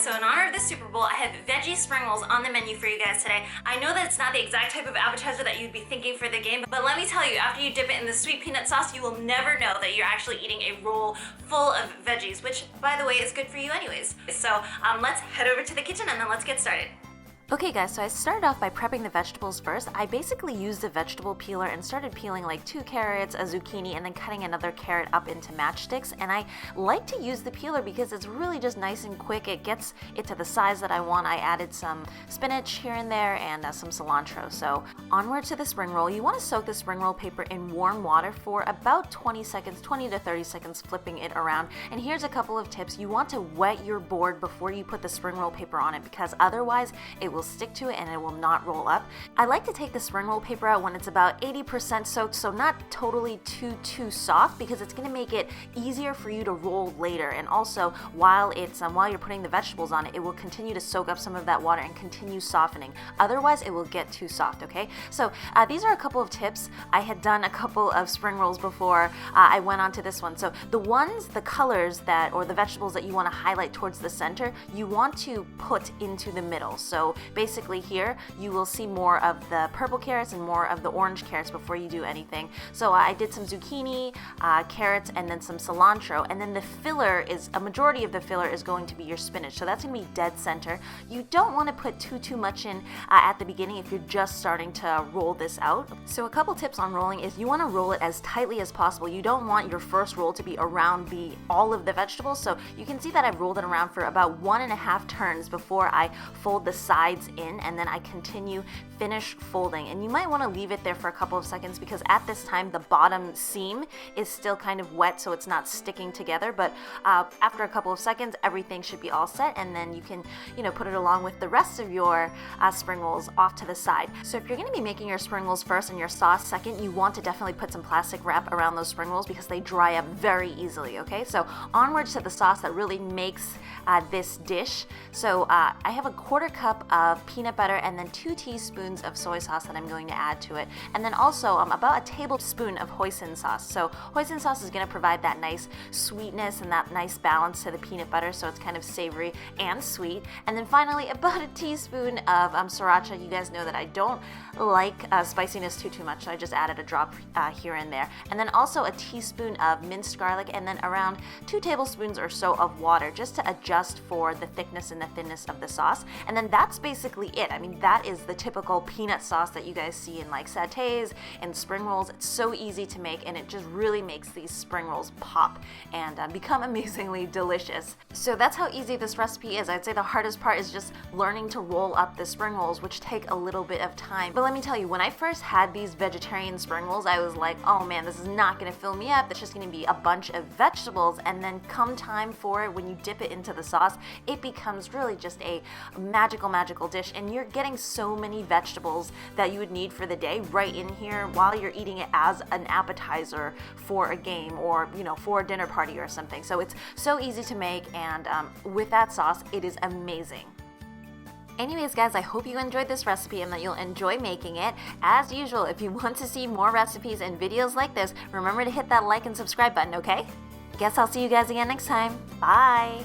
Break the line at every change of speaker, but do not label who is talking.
guys, so in honor of the Super Bowl, I have veggie spring rolls on the menu for you guys today. I know that it's not the exact type of appetizer that you'd be thinking for the game, but let me tell you, after you dip it in the sweet peanut sauce, you will never know that you're actually eating a roll full of veggies, which, by the way, is good for you anyways. So let's head over to the kitchen and then let's get started.
Okay guys, so I started off by prepping the vegetables first. I basically used a vegetable peeler and started peeling like 2 carrots, a zucchini, and then cutting another carrot up into matchsticks. And I like to use the peeler because it's really just nice and quick. It gets it to the size that I want. I added some spinach here and there and some cilantro. So onward to the spring roll. You want to soak the spring roll paper in warm water for about 20 seconds, 20 to 30 seconds, flipping it around. And here's a couple of tips. You want to wet your board before you put the spring roll paper on it because otherwise it will stick to it and it will not roll up. I like to take the spring roll paper out when it's about 80% soaked, so not totally too soft, because it's going to make it easier for you to roll later. And also while you're putting the vegetables on it, it will continue to soak up some of that water and continue softening. Otherwise it will get too soft. Okay, so these are a couple of tips. I had done a couple of spring rolls before I went on to this one. So the colors or the vegetables that you want to highlight towards the center, you want to put into the middle. So basically here you will see more of the purple carrots and more of the orange carrots before you do anything. So I did some zucchini, carrots, and then some cilantro, and then a majority of the filler is going to be your spinach. So that's going to be dead center. You don't want to put too much in at the beginning if you're just starting to roll this out. So a couple tips on rolling is you want to roll it as tightly as possible. You don't want your first roll to be around all of the vegetables. So you can see that I've rolled it around for about 1.5 turns before I fold the sides in, and then I finish folding. And you might want to leave it there for a couple of seconds because at this time the bottom seam is still kind of wet, so it's not sticking together. But after a couple of seconds, everything should be all set, and then you can put it along with the rest of your spring rolls off to the side. So if you're going to be making your spring rolls first and your sauce second, you want to definitely put some plastic wrap around those spring rolls because they dry up very easily. Okay, so onwards to the sauce that really makes this dish. So I have a 1/4 cup of peanut butter and then 2 teaspoons of soy sauce that I'm going to add to it, and then also about a tablespoon of hoisin sauce. So hoisin sauce is going to provide that nice sweetness and that nice balance to the peanut butter, so it's kind of savory and sweet. And then finally about a teaspoon of sriracha. You guys know that I don't like spiciness too much, so I just added a drop here and there. And then also a teaspoon of minced garlic, and then around 2 tablespoons or so of water just to adjust for the thickness and the thinness of the sauce. And then that's basically it. I mean, that is the typical peanut sauce that you guys see in like sattés and spring rolls. It's so easy to make, and it just really makes these spring rolls pop and become amazingly delicious. So that's how easy this recipe is. I'd say the hardest part is just learning to roll up the spring rolls, which take a little bit of time. But let me tell you, when I first had these vegetarian spring rolls, I was like, oh man, this is not going to fill me up. It's just going to be a bunch of vegetables. And then come time for it, when you dip it into the sauce, it becomes really just a magical dish, and you're getting so many vegetables that you would need for the day right in here while you're eating it as an appetizer for a game or for a dinner party or something. So it's so easy to make, and with that sauce it is amazing. Anyways guys, I hope you enjoyed this recipe and that you'll enjoy making it. As usual, if you want to see more recipes and videos like this, remember to hit that like and subscribe button, okay? Guess I'll see you guys again next time. Bye!